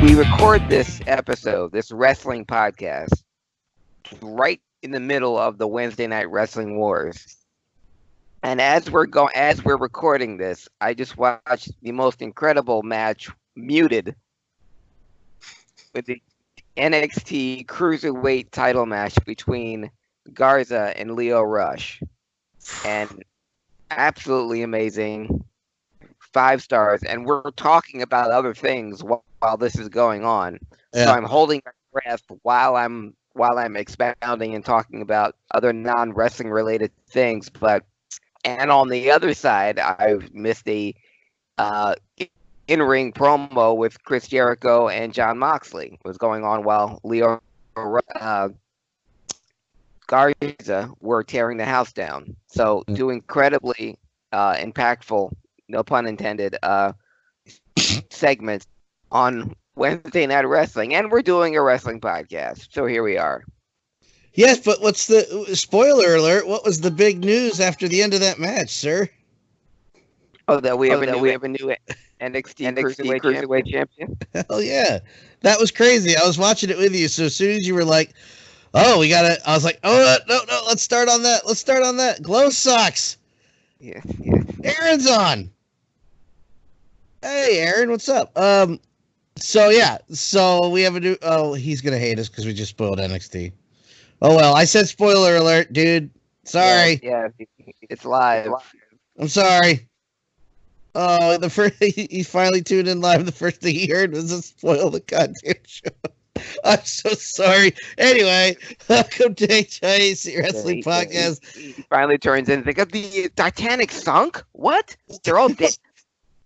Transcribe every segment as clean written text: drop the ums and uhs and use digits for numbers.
We record this episode, this wrestling podcast, right in the middle of the Wednesday Night Wrestling Wars. And as we're recording this, I just watched the most incredible match, muted, with the NXT Cruiserweight title match between Garza and Lio Rush. And absolutely amazing. 5 stars. And we're talking about other things while this is going on. Yeah. So I'm holding my breath while I'm expounding and talking about other non-wrestling related things. And on the other side, I've missed a in-ring promo with Chris Jericho and Jon Moxley was going on while Lio Garza were tearing the house down. So 2 incredibly impactful, no pun intended, segments on Wednesday Night Wrestling. And we're doing a wrestling podcast. So here we are. Yes, but what's the spoiler alert? What was the big news after the end of that match, sir? Oh, that we have a new NXT Cruiserweight champion. Hell yeah, that was crazy. I was watching it with you, so as soon as you were like, "Oh, we gotta," I was like, "Oh no, let's start on that." Glow socks. Yeah. Aaron's on. Hey, Aaron, what's up? So we have a new. Oh, he's gonna hate us because we just spoiled NXT. Oh well, I said spoiler alert, dude. Sorry. Yeah, it's live. I'm sorry. Oh, he finally tuned in live. The first thing he heard was to spoil the goddamn show. I'm so sorry. Anyway, welcome to HIAC Wrestling Podcast. He finally turns in and thinks, the Titanic sunk? What? They're all dead.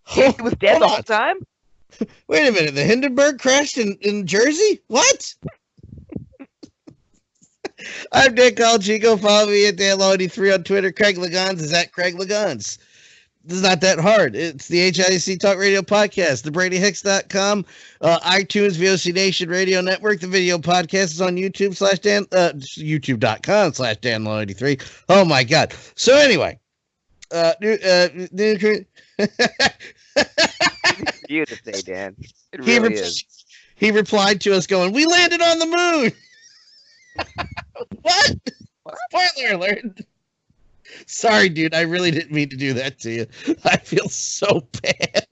He was dead the whole time? Wait a minute. The Hindenburg crashed in Jersey? What? I'm Nick Alchico. Follow me at Dan83 on Twitter. Craig Lagans is at Craig Lagans. This is not that hard. It's the HIAC Talk Radio Podcast, thebradyhicks.com, iTunes, VOC Nation Radio Network. The video podcast is on YouTube youtube.com/Dan83. Oh my God. So anyway, you to say, Dan. It really is. He replied to us going, "We landed on the moon." What? Spoiler alert. Sorry, dude. I really didn't mean to do that to you. I feel so bad.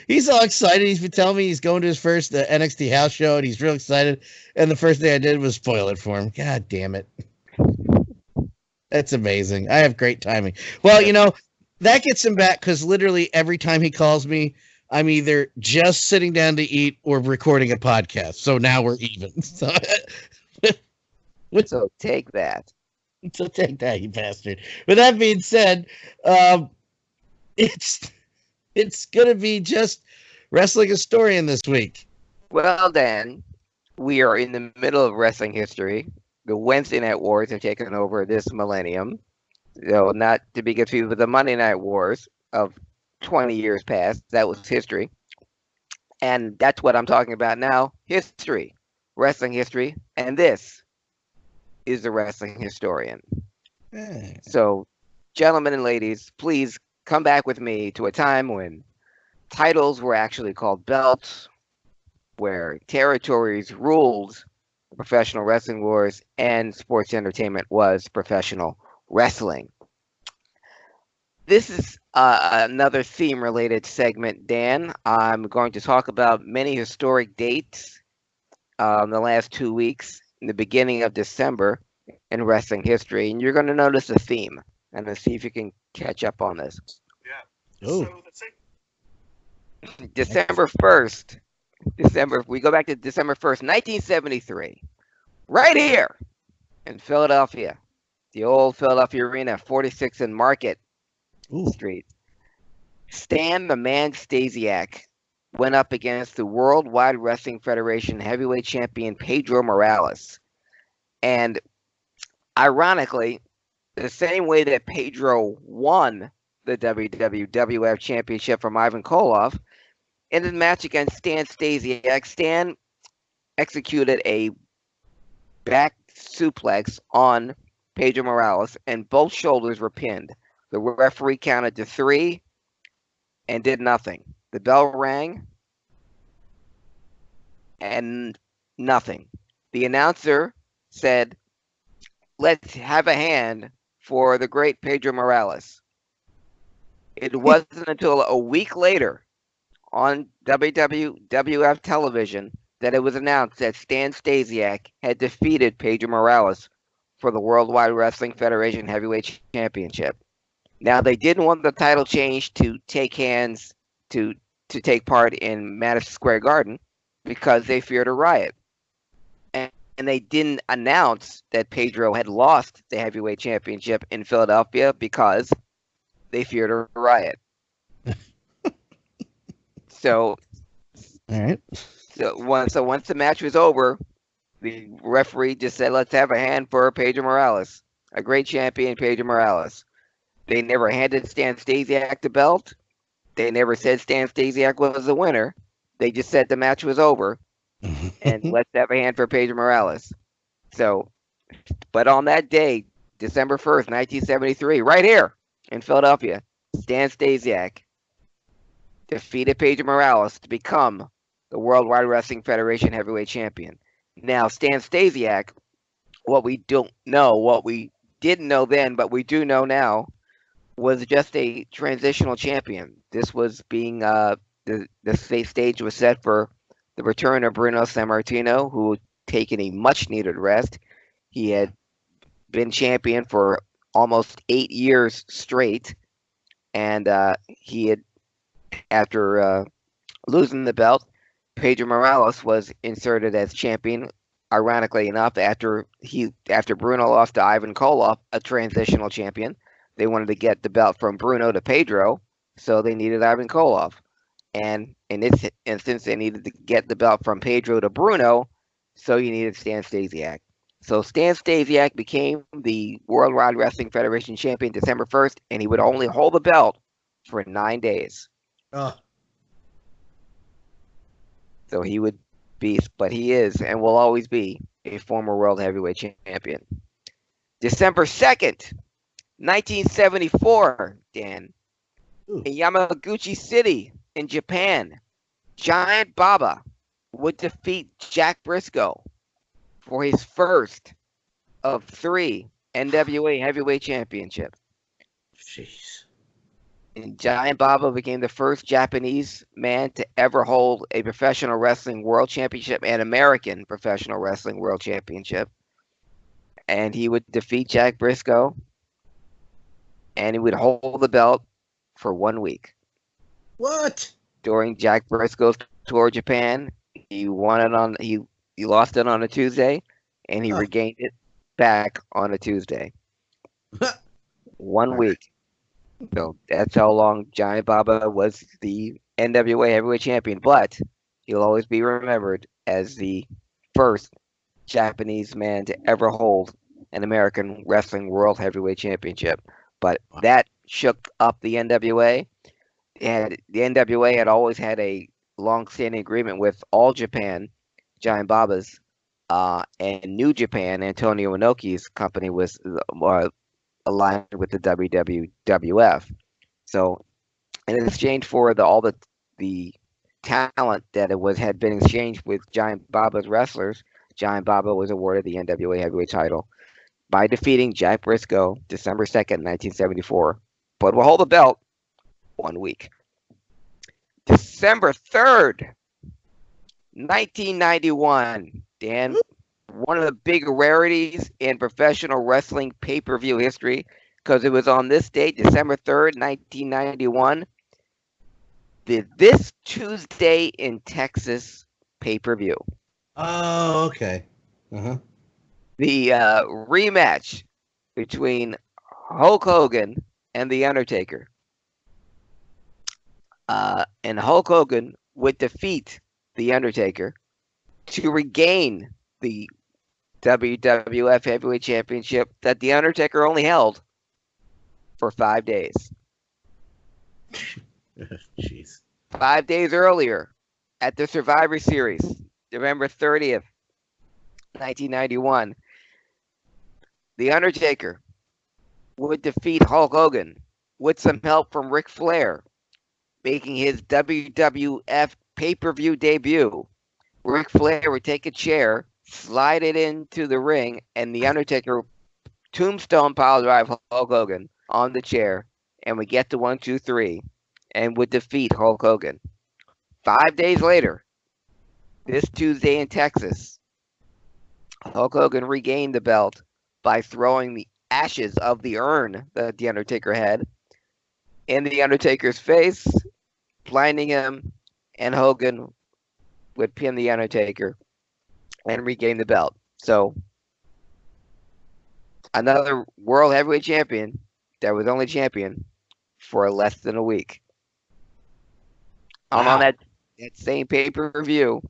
He's all excited. He's been telling me he's going to his first NXT house show, and he's real excited. And the first thing I did was spoil it for him. God damn it. That's amazing. I have great timing. Well, that gets him back because literally every time he calls me, I'm either just sitting down to eat or recording a podcast. So now we're even. So take that. So take that, you bastard. With that being said, it's gonna be just wrestling historian this week. Well, Dan, we are in the middle of wrestling history. The Wednesday Night Wars have taken over this millennium. Not to be confused with the Monday Night Wars of 20 years past. That was history. And that's what I'm talking about now. History. Wrestling history. And this is the wrestling historian. Hey. So, gentlemen and ladies, please come back with me to a time when titles were actually called belts, where territories ruled professional wrestling wars, and sports entertainment was professional wrestling. This is another theme-related segment, Dan. I'm going to talk about many historic dates in the last 2 weeks, in the beginning of December in wrestling history, and you're going to notice a theme, and let's see if you can catch up on this. Yeah. Oh. So that's it. December 1st. We go back to December 1st, 1973. Right here in Philadelphia. The old Philadelphia Arena, 46 and Market Street. Stan the Man Stasiak went up against the Worldwide Wrestling Federation heavyweight champion Pedro Morales. And ironically, the same way that Pedro won the WWF Championship from Ivan Koloff, in the match against Stan Stasiak, Stan executed a back suplex on Pedro Morales, and both shoulders were pinned. The referee counted to 3 and did nothing. The bell rang, and nothing. The announcer said, "Let's have a hand for the great Pedro Morales." It wasn't until a week later on WWF television that it was announced that Stan Stasiak had defeated Pedro Morales for the Worldwide Wrestling Federation Heavyweight Championship. Now, they didn't want the title change to take hands to take part in Madison Square Garden because they feared a riot. And they didn't announce that Pedro had lost the heavyweight championship in Philadelphia because they feared a riot. So, All right. so once the match was over, the referee just said, "Let's have a hand for Pedro Morales, a great champion, Pedro Morales." They never handed Stan Stasiak the belt. They never said Stan Stasiak was the winner. They just said the match was over, and let's have a hand for Pedro Morales. So, but on that day, December 1st, 1973, right here in Philadelphia, Stan Stasiak defeated Pedro Morales to become the Worldwide Wrestling Federation Heavyweight Champion. Now, Stan Stasiak, what we didn't know then, but we do know now, was just a transitional champion. This was being the stage was set for the return of Bruno Sammartino, who had taken a much needed rest. He had been champion for almost 8 years straight, and he had, after losing the belt, Pedro Morales was inserted as champion. Ironically enough, after Bruno lost to Ivan Koloff, a transitional champion, they wanted to get the belt from Bruno to Pedro, so they needed Ivan Koloff. And in this instance, they needed to get the belt from Pedro to Bruno, so you needed Stan Stasiak. So Stan Stasiak became the Worldwide Wrestling Federation champion December 1st, and he would only hold the belt for 9 days. Oh. So he would be, but he is and will always be a former World Heavyweight Champion. December 2nd, 1974, Dan, in Yamaguchi City in Japan, Giant Baba would defeat Jack Brisco for his first of 3 NWA Heavyweight Championships. Jeez. And Giant Baba became the first Japanese man to ever hold a professional wrestling world championship and American professional wrestling world championship. And he would defeat Jack Brisco, and he would hold the belt for 1 week. What? During Jack Briscoe's tour of Japan, he lost it on a Tuesday, and he regained it back on a Tuesday. 1 week. So that's how long Giant Baba was the NWA Heavyweight Champion, but he'll always be remembered as the first Japanese man to ever hold an American Wrestling World Heavyweight Championship. But that shook up the NWA, and the NWA had always had a long-standing agreement with All Japan, Giant Baba's, and New Japan, Antonio Inoki's company, was aligned with the WWF. So, in exchange for all the talent that had been exchanged with Giant Baba's wrestlers, Giant Baba was awarded the NWA Heavyweight title by defeating Jack Brisco December 2nd, 1974, but will hold the belt 1 week. December 3rd, 1991, Dan, one of the big rarities in professional wrestling pay-per-view history, because it was on this date, December 3rd, 1991, This Tuesday in Texas pay-per-view. Oh, okay. Uh-huh. The rematch between Hulk Hogan and The Undertaker. And Hulk Hogan would defeat The Undertaker to regain the WWF Heavyweight Championship that The Undertaker only held for 5 days. Jeez. 5 days earlier, at the Survivor Series, November 30th, 1991, The Undertaker would defeat Hulk Hogan with some help from Ric Flair, making his WWF pay-per-view debut Ric Flair would take a chair, slide it into the ring, and the Undertaker tombstone pile drive Hulk Hogan on the chair, and would get to 1, 2, 3, and would defeat Hulk Hogan. 5 days later, this Tuesday in Texas, Hulk Hogan regained the belt by throwing the ashes of the urn that the Undertaker had in the Undertaker's face, blinding him, and Hogan would pin the Undertaker and regain the belt. So, another World Heavyweight Champion that was only champion for less than a week. Wow. On that same pay-per-view,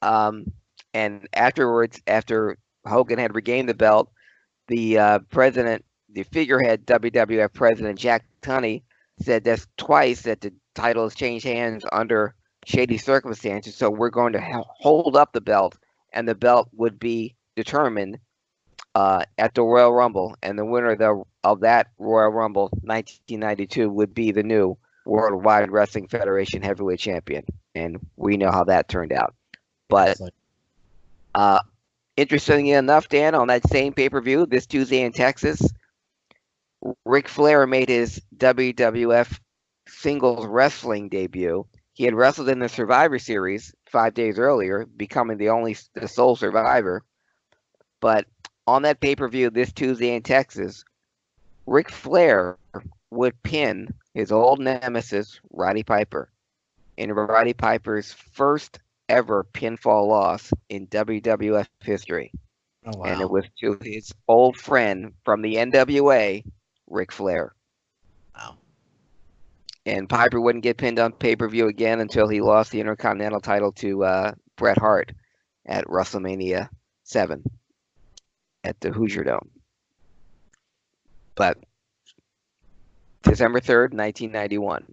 and afterwards, after Hogan had regained the belt, the president, the figurehead WWF president Jack Tunney, said this twice that the title has changed hands under shady circumstances, so we're going to hold up the belt, and the belt would be determined at the Royal Rumble, and the winner of that Royal Rumble 1992 would be the new Worldwide Wrestling Federation Heavyweight Champion, and we know how that turned out. But interestingly enough, Dan, on that same pay-per-view this Tuesday in Texas, Ric Flair made his WWF singles wrestling debut. He had wrestled in the Survivor Series 5 days earlier, becoming the sole survivor. But on that pay-per-view this Tuesday in Texas, Ric Flair would pin his old nemesis, Roddy Piper, in Roddy Piper's first ever pinfall loss in WWF history. Oh, wow. And it was to his old friend from the NWA, Ric Flair. Wow. And Piper wouldn't get pinned on pay-per-view again until he lost the Intercontinental title to Bret Hart at WrestleMania 7 at the Hoosier Dome. But December 3rd, 1991.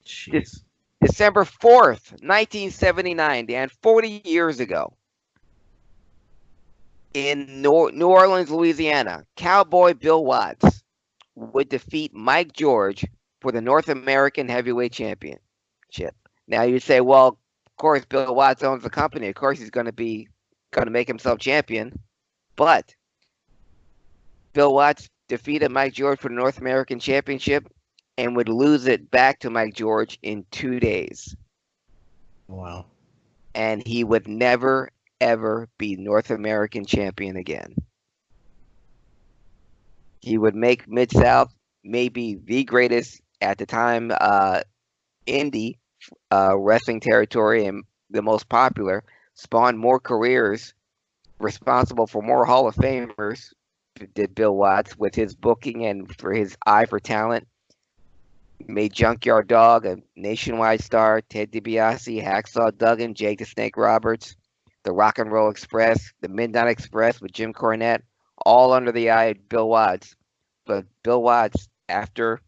Jeez. December 4th, 1979, Dan, 40 years ago. In New Orleans, Louisiana, Cowboy Bill Watts would defeat Mike George for the North American Heavyweight Championship. Now you'd say, well, of course, Bill Watts owns the company. Of course, he's going to make himself champion. But Bill Watts defeated Mike George for the North American Championship and would lose it back to Mike George in 2 days. Wow. And he would never, ever be North American champion again. He would make Mid-South maybe the greatest at the time indie wrestling territory and the most popular, spawned more careers, responsible for more Hall of Famers, did Bill Watts, with his booking and for his eye for talent. Made Junkyard Dog a nationwide star, Ted DiBiase, Hacksaw Duggan, Jake the Snake Roberts, the Rock and Roll Express, the Midnight Express with Jim Cornette, all under the eye of Bill Watts. But Bill Watts, after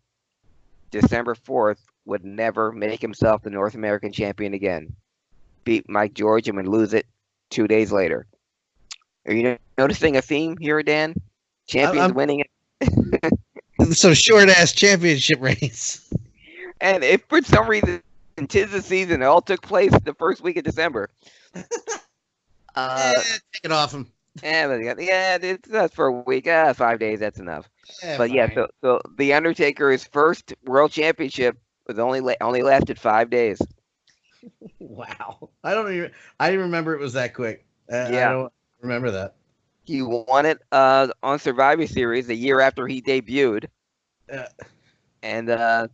December 4th, would never make himself the North American champion again. Beat Mike George and would lose it 2 days later. Are you noticing a theme here, Dan? Champions winning it. So short-ass championship reigns. And if for some reason, 'tis the season, it all took place the first week of December. Take it off him. That's for a week. 5 days, that's enough. But fine. yeah, so the Undertaker's first World Championship was only lasted 5 days. Wow. I didn't remember it was that quick. I don't remember that. He won it on Survivor Series a year after he debuted. And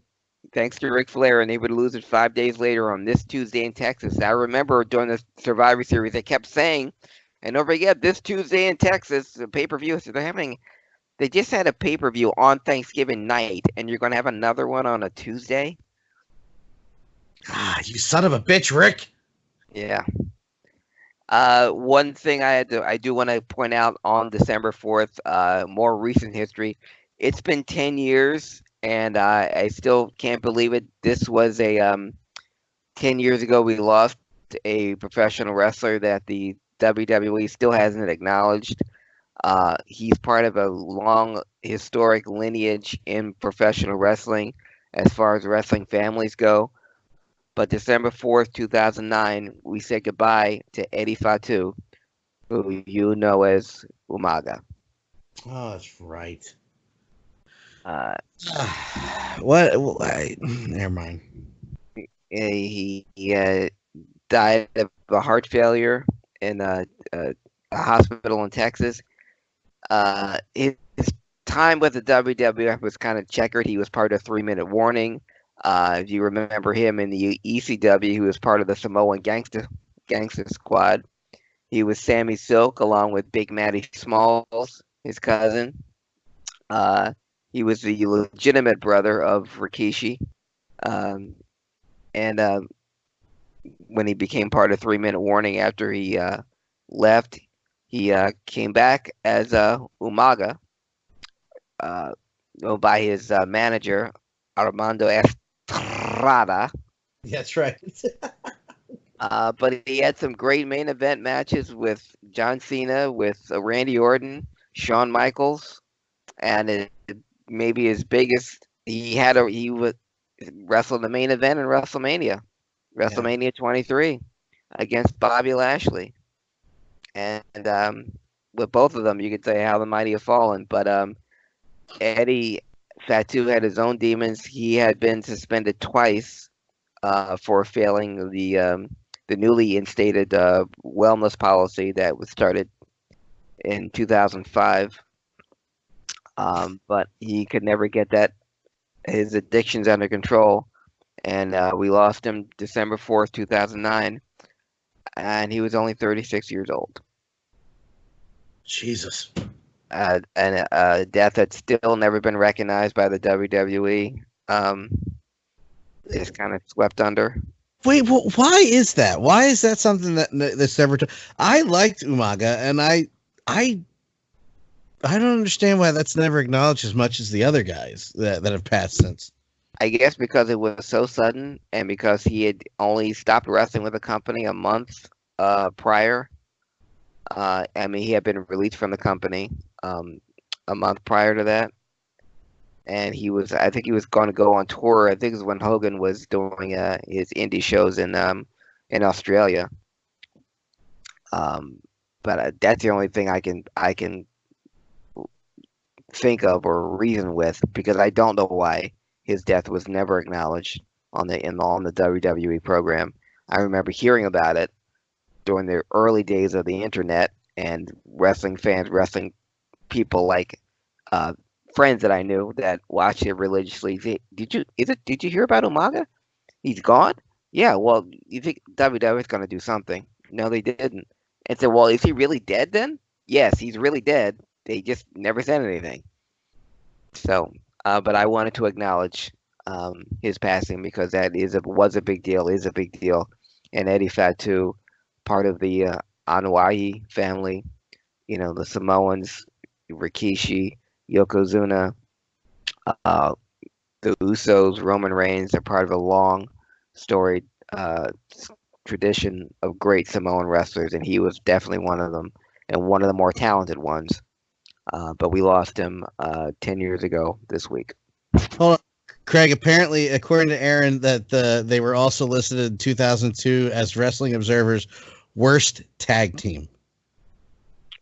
thanks to Ric Flair, and they would lose it 5 days later on this Tuesday in Texas. I remember during the Survivor Series, they kept saying, and don't forget, this Tuesday in Texas, the pay-per-view, so they just had a pay-per-view on Thanksgiving night, and you're going to have another one on a Tuesday? Ah, you son of a bitch, Rick. Yeah. One thing I do want to point out on December 4th, more recent history. It's been 10 years, and I still can't believe it. This was 10 years ago, we lost a professional wrestler that the WWE still hasn't acknowledged. He's part of a long historic lineage in professional wrestling as far as wrestling families go. But December 4th, 2009, we said goodbye to Eddie Fatu, who you know as Umaga. Oh, that's right. Uh, What? Never mind. he died of a heart failure in a hospital in Texas. His time with the WWF was kind of checkered. He was part of 3 Minute Warning. If you remember him in the ECW, he was part of the Samoan Gangster Squad. He was Sammy Silk along with Big Matty Smalls, his cousin. He was the legitimate brother of Rikishi. And when he became part of 3 Minute Warning after he left, he came back as Umaga, by his manager, Armando Estrada. That's right. But he had some great main event matches with John Cena, with Randy Orton, Shawn Michaels, and maybe his biggest. He was wrestled the main event in WrestleMania 23 against Bobby Lashley, and with both of them, you could say how the mighty have fallen. But Eddie Fatu had his own demons. He had been suspended twice for failing the newly instated wellness policy that was started in 2005. But he could never get his addictions under control, and we lost him December 4th, 2009, and he was only 36 years old. Jesus. And a death that's still never been recognized by the WWE. Is kind of swept under. Wait, why is that? Why is that something that's never? I liked Umaga, and I don't understand why that's never acknowledged as much as the other guys that have passed since. I guess because it was so sudden, and because he had only stopped wrestling with the company a month prior. I mean, he had been released from the company a month prior to that, and I think he was going to go on tour. I think it was when Hogan was doing his indie shows in Australia. But that's the only thing I can think of or reason with, because I don't know why his death was never acknowledged on the WWE program. I remember hearing about it during the early days of the internet, and wrestling fans, wrestling people like friends that I knew that watched it religiously. Did you hear about Umaga? He's gone? Yeah, well, you think WWE's going to do something? No, they didn't. And said, well, is he really dead then? Yes, he's really dead. They just never said anything. So, but I wanted to acknowledge his passing, because that was a big deal, is a big deal. And Eddie Fatu, part of the Anoa'i family, the Samoans, Rikishi, Yokozuna, the Usos, Roman Reigns, are part of a long, storied tradition of great Samoan wrestlers, and he was definitely one of them, and one of the more talented ones. But we lost him 10 years ago this week. Hold on, Craig. Apparently, according to Aaron, that they were also listed in 2002 as Wrestling Observer's worst tag team.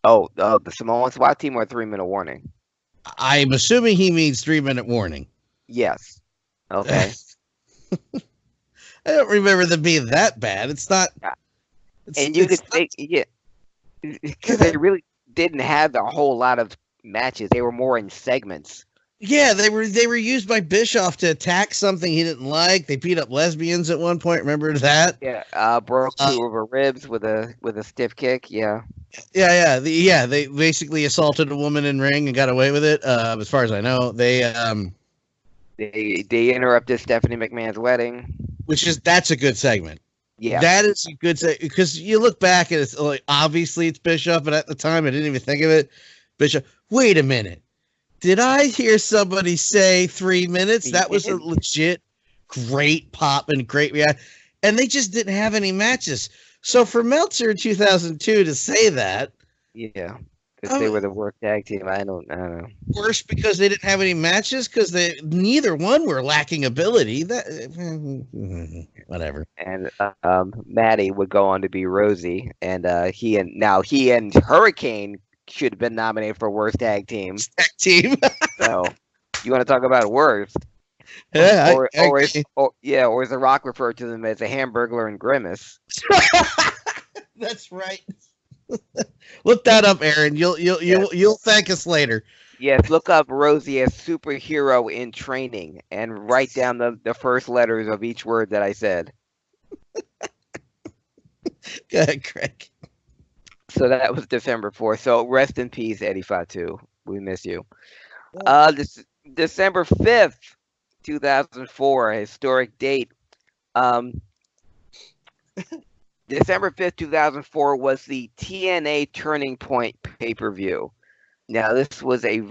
Oh, the Samoan SWAT team or 3 Minute Warning? I'm assuming he means 3 Minute Warning. Yes. Okay. I don't remember them being that bad. It's not. And you could think, yeah, because they really didn't have a whole lot of matches. They were more in segments. Yeah, they were used by Bischoff to attack something he didn't like. They beat up lesbians at one point. Remember that? Yeah, broke two of her ribs with a stiff kick. Yeah. Yeah. They basically assaulted a woman in ring and got away with it. As far as I know, they interrupted Stephanie McMahon's wedding, that's a good segment. Yeah, that is a good segment, because you look back and it's like, obviously it's Bischoff, but at the time I didn't even think of it. Bischoff. Wait a minute. Did I hear somebody say 3 minutes? That was a legit great pop and great reaction. And they just didn't have any matches. So for Meltzer in 2002 to say that, yeah, Because they were the worst tag team. I don't know. Worse because they didn't have any matches because neither one were lacking ability. That whatever. And Maddie would go on to be Rosie, and he and Hurricane should have been nominated for worst tag team. Tag team. So you want to talk about worst? Yeah, or is The Rock referred to them as a Hamburglar and Grimace? That's right. Look that up, Aaron. You'll thank us later. Yes, look up Rosie as superhero in training and write down the first letters of each word that I said. Go ahead, Craig. So that was December 4th. So rest in peace, Eddie Fatu. We miss you. December 5th, 2004, a historic date. December 5th, 2004 was the TNA Turning Point pay-per-view. Now, this was a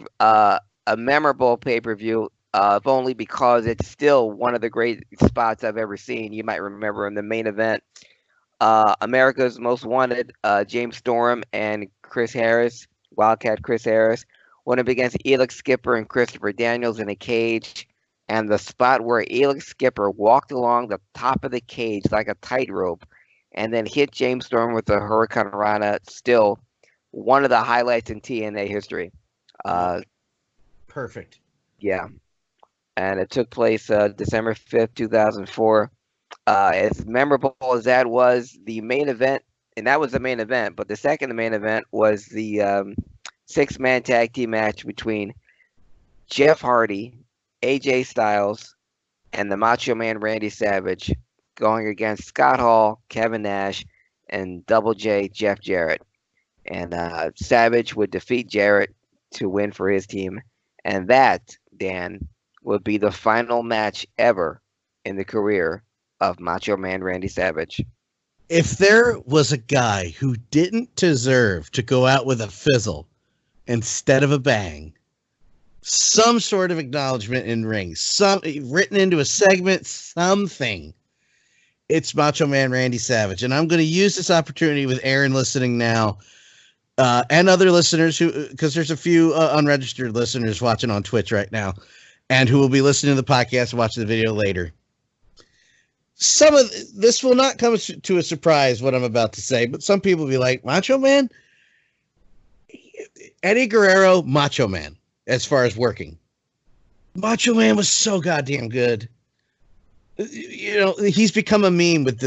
memorable pay-per-view, if only because it's still one of the great spots I've ever seen. You might remember in the main event, America's Most Wanted, James Storm and Chris Harris, Wildcat Chris Harris, went up against Elix Skipper and Christopher Daniels in a cage. And the spot where Elix Skipper walked along the top of the cage like a tightrope and then hit James Storm with a Hurricane Rana, still one of the highlights in TNA history. Perfect. Yeah. And it took place December 5th, 2004. As memorable as that was, the main event, and that was the main event, but the second main event was the six-man tag team match between Jeff Hardy, AJ Styles, and the Macho Man Randy Savage, going against Scott Hall, Kevin Nash, and Double J Jeff Jarrett. And Savage would defeat Jarrett to win for his team. And that, Dan, would be the final match ever in the career of Macho Man Randy Savage. If there was a guy who didn't deserve to go out with a fizzle instead of a bang, some sort of acknowledgement in ring, some written into a segment, something, it's Macho Man Randy Savage. And I'm going to use this opportunity with Aaron listening now, and other listeners because there's a few unregistered listeners watching on Twitch right now, and who will be listening to the podcast and watching the video later. Some of this will not come to a surprise what I'm about to say, but some people will be like, Macho Man? Eddie Guerrero, Macho Man, as far as working. Macho Man was so goddamn good. You know, he's become a meme with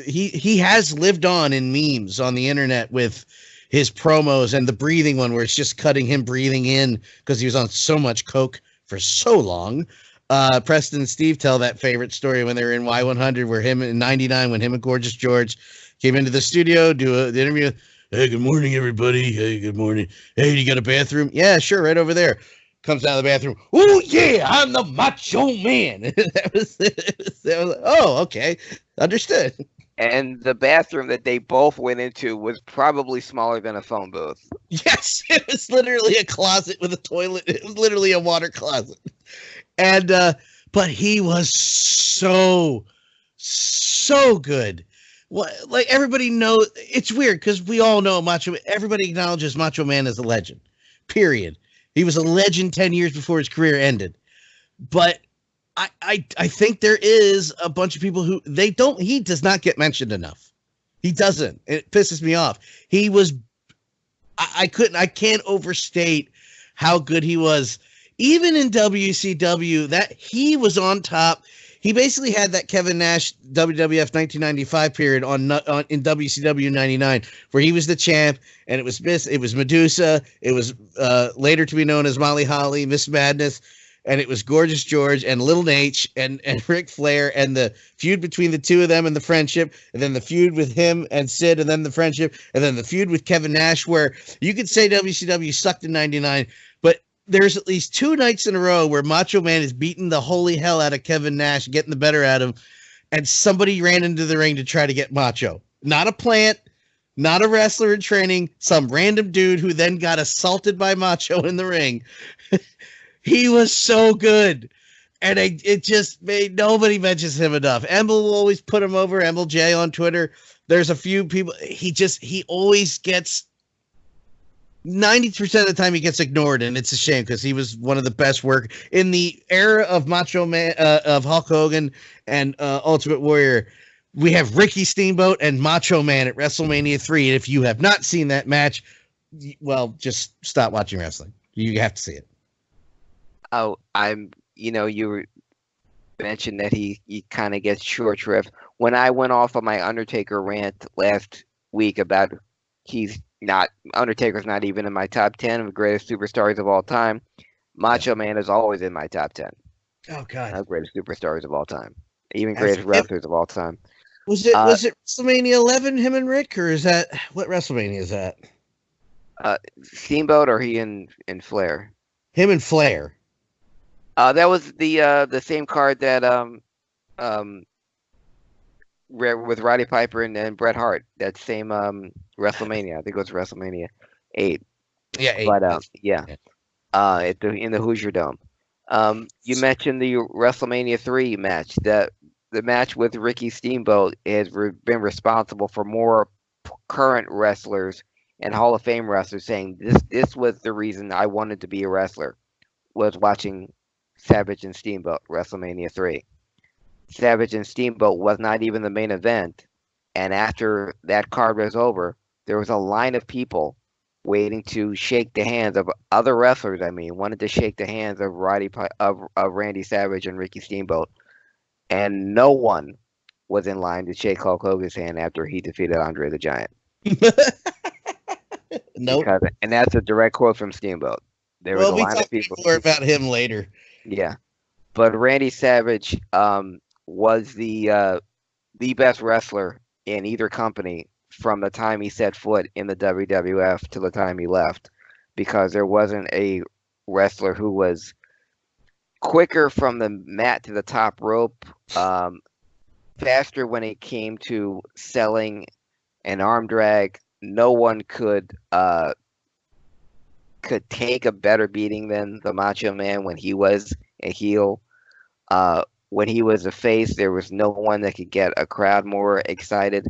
he has lived on in memes on the internet with his promos, and the breathing one where it's just cutting him breathing in because he was on so much coke for so long. Preston and Steve tell that favorite story when they were in Y100 where him in 99, when him and Gorgeous George came into the studio, do the interview. Hey, good morning, everybody. Hey, good morning. Hey, you got a bathroom? Yeah, sure. Right over there. Comes out of the bathroom. Oh, yeah, I'm the Macho Man. that was oh, okay. Understood. And the bathroom that they both went into was probably smaller than a phone booth. Yes, it was literally a closet with a toilet. It was literally a water closet. And but he was so good. What, like, everybody knows, it's weird because we all know everybody acknowledges Macho Man as a legend. Period. He was a legend 10 years before his career ended. But I think there is a bunch of people who he does not get mentioned enough. He doesn't. It pisses me off. He was, I can't overstate how good he was. Even in WCW, that he was on top. He basically had that Kevin Nash WWF 1995 period in WCW 99, where he was the champ, and it was Medusa, it was later to be known as Molly Holly, Miss Madness, and it was Gorgeous George and Little H and Ric Flair, and the feud between the two of them and the friendship, and then the feud with him and Sid, and then the friendship, and then the feud with Kevin Nash, where you could say WCW sucked in 99, but there's at least 2 nights in a row where Macho Man is beating the holy hell out of Kevin Nash, getting the better out of him, and somebody ran into the ring to try to get Macho. Not a plant, not a wrestler in training, some random dude who then got assaulted by Macho in the ring. He was so good. And it just made, nobody mentions him enough. Emble will always put him over, Emble J on Twitter. There's a few people, he always gets 90% of the time he gets ignored, and it's a shame because he was one of the best work in the era of Macho Man, of Hulk Hogan and Ultimate Warrior. We have Ricky Steamboat and Macho Man at WrestleMania 3. And if you have not seen that match, well, just stop watching wrestling. You have to see it. Oh, you mentioned that he kind of gets short shrift. When I went off on my Undertaker rant last week about Undertaker's not even in my top 10 of greatest superstars of all time, Macho Man is always in my top 10 Oh, God. of greatest superstars of all time, even greatest wrestlers of all time. Was it WrestleMania 11, him and Rick, or is that what WrestleMania is that? Steamboat, or he and Flair? Him and Flair. That was the same card that with Roddy Piper and Bret Hart. That same WrestleMania. I think it was WrestleMania 8. Yeah, 8. But in the Hoosier Dome. You mentioned the WrestleMania 3 match. The match with Ricky Steamboat has been responsible for more current wrestlers and Hall of Fame wrestlers saying this was the reason I wanted to be a wrestler, was watching Savage and Steamboat WrestleMania 3. Savage and Steamboat was not even the main event, and after that card was over, there was a line of people waiting to shake the hands of other wrestlers. Wanted to shake the hands of Randy Savage and Ricky Steamboat. And no one was in line to shake Hulk Hogan's hand after he defeated Andre the Giant. Nope. And that's a direct quote from Steamboat. There was a line of people. More about him later. Yeah, but Randy Savage was the best wrestler in either company from the time he set foot in the WWF to the time he left, because there wasn't a wrestler who was quicker from the mat to the top rope, faster when it came to selling an arm drag. No one could take a better beating than the Macho Man when he was a heel. When he was a face, there was no one that could get a crowd more excited.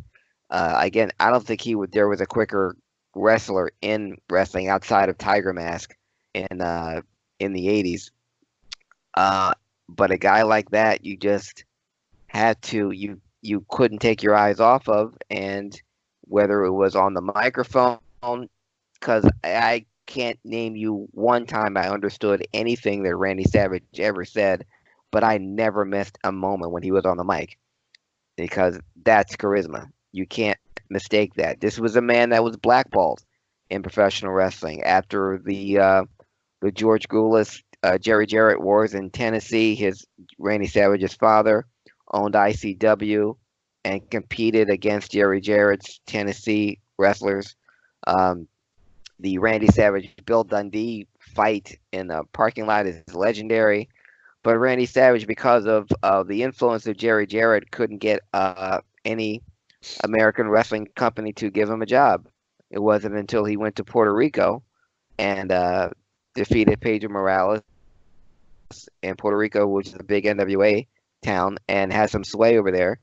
Again, I don't think there was a quicker wrestler in wrestling outside of Tiger Mask in the 80s. But a guy like that, you just had to, you couldn't take your eyes off of, and whether it was on the microphone, because I can't name you one time I understood anything that Randy Savage ever said, but I never missed a moment when he was on the mic, because that's charisma. You can't mistake that. This was a man that was blackballed in professional wrestling after the George Gulas, Jerry Jarrett wars in Tennessee. Randy Savage's father owned ICW and competed against Jerry Jarrett's Tennessee wrestlers. The Randy Savage Bill Dundee fight in the parking lot is legendary, but Randy Savage, because of the influence of Jerry Jarrett, couldn't get any American wrestling company to give him a job. It wasn't until he went to Puerto Rico and defeated Pedro Morales in Puerto Rico, which is a big NWA town and has some sway over there,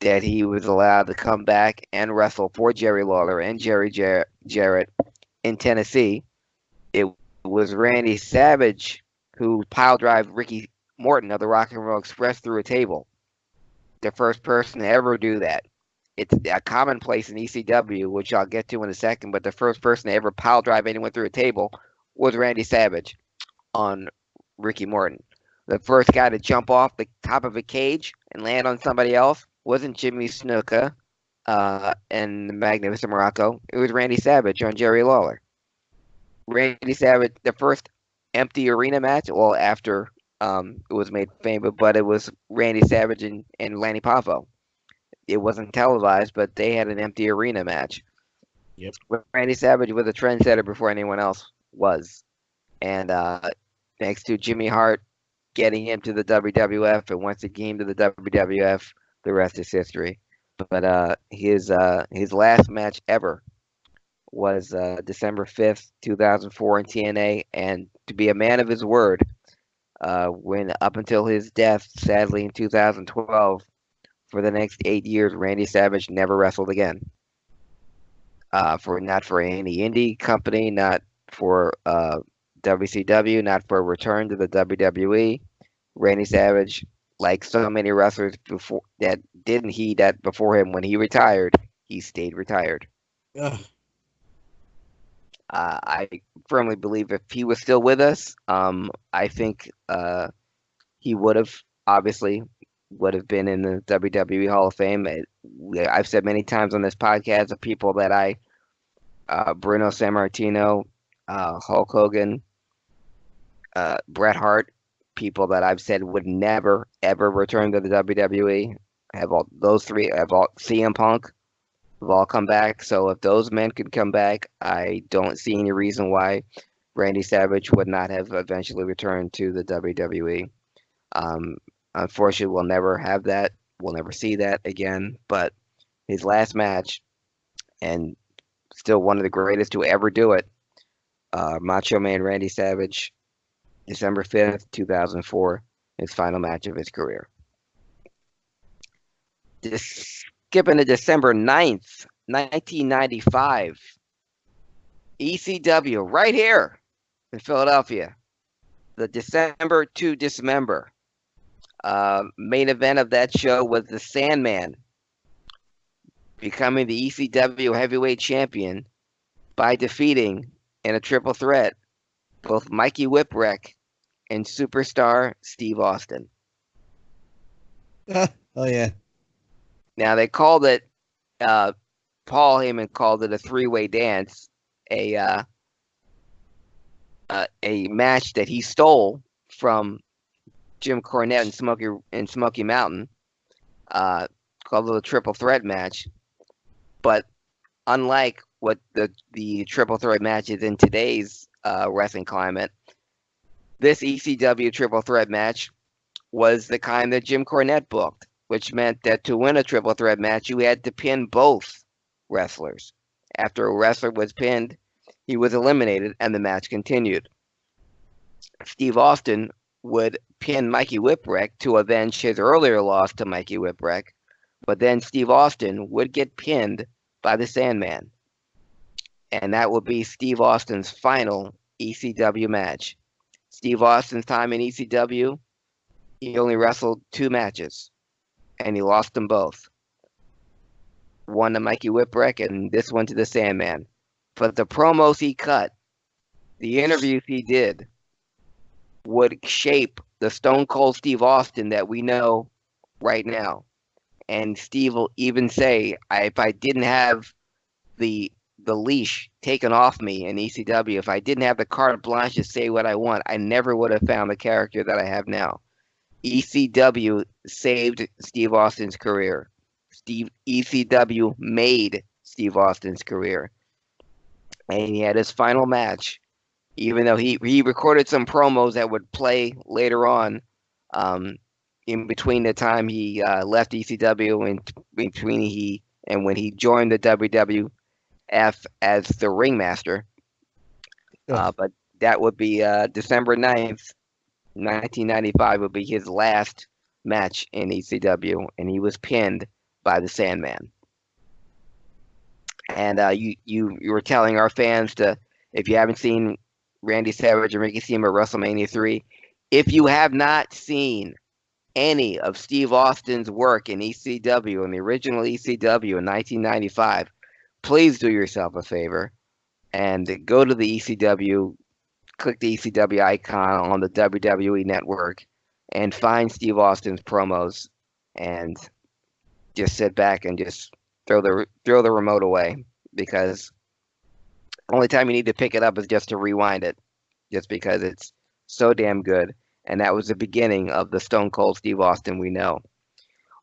that he was allowed to come back and wrestle for Jerry Lawler and Jerry Jarrett in Tennessee. It was Randy Savage who pile drive Ricky Morton of the Rock and Roll Express through a table. The first person to ever do that. It's a commonplace in ECW, which I'll get to in a second, but the first person to ever pile drive anyone through a table was Randy Savage on Ricky Morton. The first guy to jump off the top of a cage and land on somebody else wasn't Jimmy Snuka and the Magnificent Morocco. It was Randy Savage on Jerry Lawler. Randy Savage, the first empty arena match, well, after it was made famous, but it was Randy Savage and Lanny Poffo. It wasn't televised, but they had an empty arena match. Yep. Randy Savage was a trendsetter before anyone else was. And thanks to Jimmy Hart getting him to the WWF, and once he came to the WWF, the rest is history. But his last match ever was December 5th, 2004 in TNA, and to be a man of his word, when up until his death, sadly in 2012, for the next 8 years, Randy Savage never wrestled again. for not for any indie company, not for WCW, not for a return to the WWE. Randy Savage, like so many wrestlers before that didn't he that before him when he retired, he stayed retired. Ugh. I firmly believe if he was still with us, I think he would have obviously would have been in the WWE Hall of Fame. I've said many times on this podcast of people that Bruno Sammartino, Hulk Hogan, Bret Hart, people that I've said would never ever return to the WWE. Have all those three? Have all CM Punk? Have all come back. So if those men could come back, I don't see any reason why Randy Savage would not have eventually returned to the WWE. Unfortunately, we'll never have that. We'll never see that again. But his last match, and still one of the greatest to ever do it, Macho Man Randy Savage, December 5th, 2004, his final match of his career. Just skipping to December 9th, 1995, ECW, right here in Philadelphia. The December to Dismember. Main event of that show was the Sandman becoming the ECW heavyweight champion by defeating in a triple threat both Mikey Whipwreck and superstar Steve Austin. Oh yeah. Now they called it, Paul Heyman called it a three-way dance, a match that he stole from Jim Cornette and Smoky Mountain, called it a triple threat match. But unlike what the triple threat matches in today's wrestling climate, this ECW triple threat match was the kind that Jim Cornette booked, which meant that to win a triple threat match, you had to pin both wrestlers. After a wrestler was pinned, he was eliminated, and the match continued. Steve Austin would pin Mikey Whipwreck to avenge his earlier loss to Mikey Whipwreck, but then Steve Austin would get pinned by the Sandman. And that would be Steve Austin's final ECW match. Steve Austin's time in ECW, he only wrestled 2 matches, and he lost them both. One to Mikey Whipwreck and this one to the Sandman. But the promos he cut, the interviews he did, would shape the Stone Cold Steve Austin that we know right now. And Steve will even say, if I didn't have the leash taken off me in ECW, if I didn't have the carte blanche to say what I want, I never would have found the character that I have now. ECW saved Steve Austin's career. ECW made Steve Austin's career. And he had his final match, even though he recorded some promos that would play later on, in between the time he left ECW and between when he joined the WWF as the ringmaster. But that would be December 9th, 1995 would be his last match in ECW, and he was pinned by the Sandman. And you were telling our fans to, if you haven't seen Randy Savage and Ricky Steamboat WrestleMania 3, if you have not seen any of Steve Austin's work in ECW, in the original ECW in 1995, please do yourself a favor and go to the ECW, click the ECW icon on the WWE network, and find Steve Austin's promos, and just sit back and just throw the remote away, because only time you need to pick it up is just to rewind it, just because it's so damn good. And that was the beginning of the Stone Cold Steve Austin we know.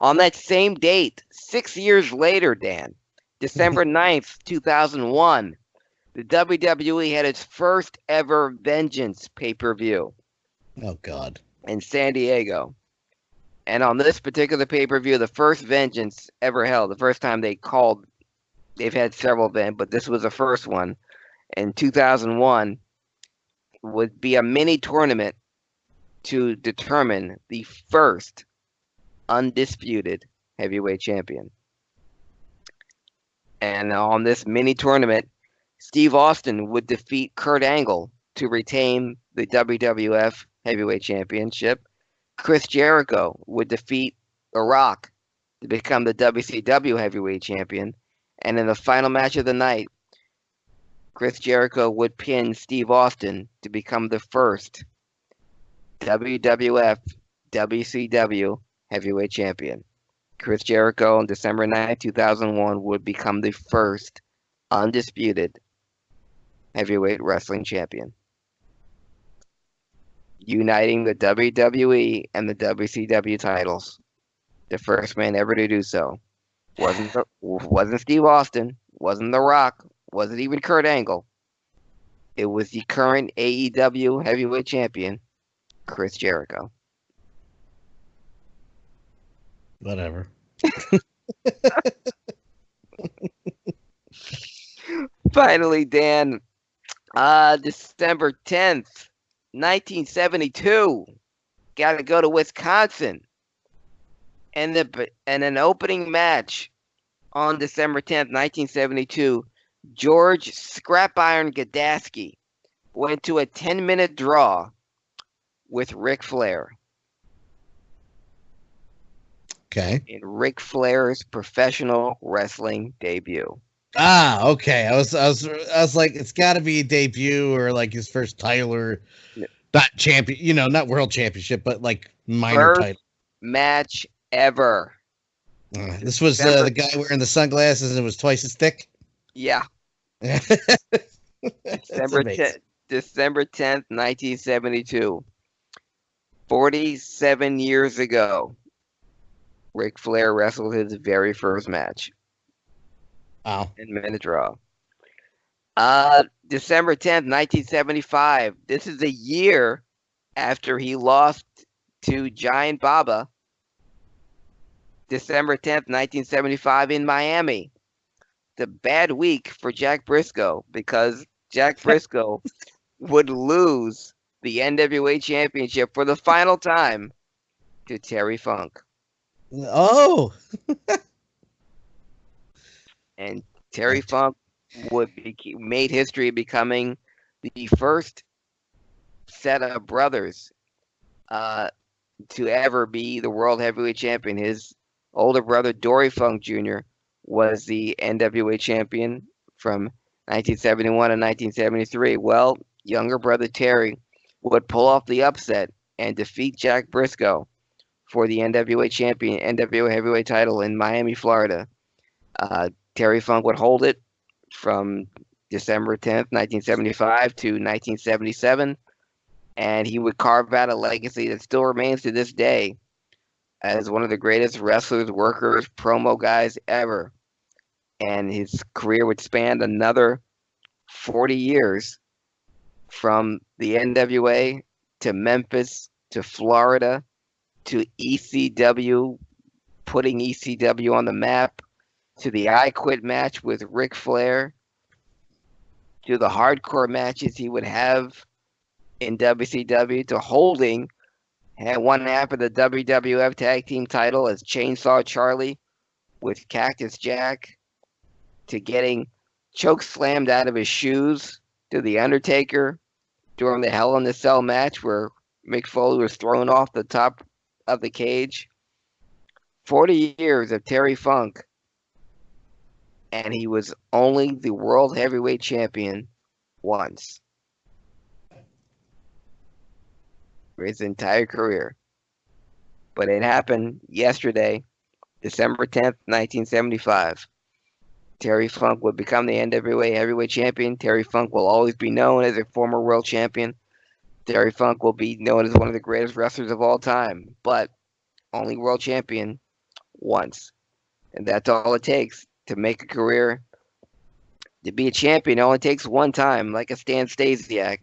On that same date, 6 years later, Dan, December 9th, 2001, the WWE had its first ever Vengeance pay-per-view. Oh, God. In San Diego. And on this particular pay-per-view, the first Vengeance ever held, the first time they've had several events, but this was the first one, in 2001, would be a mini tournament to determine the first undisputed heavyweight champion. And on this mini tournament, Steve Austin would defeat Kurt Angle to retain the WWF Heavyweight Championship. Chris Jericho would defeat The Rock to become the WCW Heavyweight Champion. And in the final match of the night, Chris Jericho would pin Steve Austin to become the first WWF WCW Heavyweight Champion. Chris Jericho on December 9, 2001 would become the first undisputed heavyweight wrestling champion, uniting the WWE and the WCW titles. The first man ever to do so. Wasn't Steve Austin, wasn't The Rock, wasn't even Kurt Angle. It was the current AEW heavyweight champion, Chris Jericho. Whatever. Finally, Dan, December 10th, 1972. Got to go to Wisconsin. And an opening match on December 10th, 1972, George Scrap Iron Gadaski went to a 10-minute draw with Ric Flair. Okay. In Ric Flair's professional wrestling debut. Ah, okay. I was like, it's got to be a debut or like his first title or not champion, not world championship, but like minor title match ever. This was the guy wearing the sunglasses and was twice as thick. Yeah. December 10th, 1972. 47 years ago, Ric Flair wrestled his very first match. Wow. 10-minute draw. December 10th, 1975. This is a year after he lost to Giant Baba. December 10th, 1975 in Miami. The bad week for Jack Brisco because Jack Brisco would lose the NWA Championship for the final time to Terry Funk. Oh. And Terry Funk made history becoming the first set of brothers to ever be the World Heavyweight Champion. His older brother, Dory Funk Jr., was the NWA champion from 1971 to 1973. Well, younger brother Terry would pull off the upset and defeat Jack Brisco for the NWA heavyweight title in Miami, Florida. Terry Funk would hold it from December 10th, 1975 to 1977, and he would carve out a legacy that still remains to this day as one of the greatest wrestlers, workers, promo guys ever. And his career would span another 40 years from the NWA to Memphis to Florida to ECW, putting ECW on the map, to the I Quit match with Ric Flair, to the hardcore matches he would have in WCW, to holding one half of the WWF Tag Team title as Chainsaw Charlie with Cactus Jack, to getting choke slammed out of his shoes to the Undertaker during the Hell in a Cell match where Mick Foley was thrown off the top of the cage. 40 years of Terry Funk, and he was only the World Heavyweight Champion once for his entire career. But it happened yesterday, December 10th, 1975. Terry Funk would become the NWA Heavyweight Champion. Terry Funk will always be known as a former world champion. Terry Funk will be known as one of the greatest wrestlers of all time, but only world champion once. And that's all it takes to make a career. To be a champion, it only takes one time, like a Stan Stasiak.